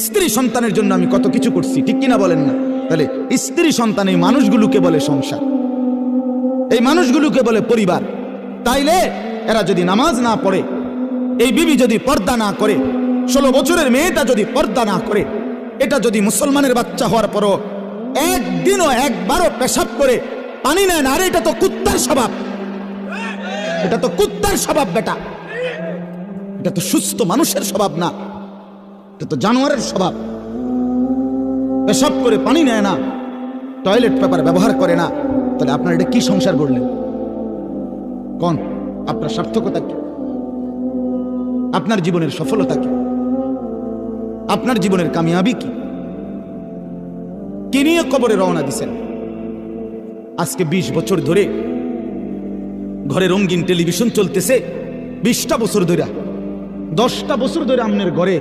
স্ত্রী সন্তানের জন্য আমি কত কিছু করছি, ঠিক কিনা বলেন না? তাহলে স্ত্রী সন্তান এই মানুষগুলোকে বলে সংসার, এই মানুষগুলোকে বলে পরিবার। তাইলে এরা যদি নামাজ না পড়ে, এই বিবি যদি পর্দা না করে, 16 বছরের মেয়েটা যদি পর্দা না করে, এটা যদি মুসলমানের বাচ্চা হওয়ার পরও একদিনও একবারও পেশাব করে পানি নেয় না, আরে এটা তো কুত্তার স্বভাব, এটা তো কুত্তার স্বভাব বেটা, এটা তো সুস্থ মানুষের স্বভাব না, এটা তো জানোয়ারের স্বভাব। পেশাব করে পানি নেয় না, টয়লেট পেপার ব্যবহার করে না, তাহলে আপনার এটা কি সংসার করলেন? কোন আপনার সার্থকতা কি? আপনার জীবনের সফলতা কি? আপনার জীবনের কামিয়াবি কি? কি নিয়ে কবরে রওনা দিছেন? আজকে 20 বছর ধরে ঘরে রঙিন টেলিভিশন চলতেছে, 20টা বছর ধরে, 10টা বছর ধরে আপনার ঘরে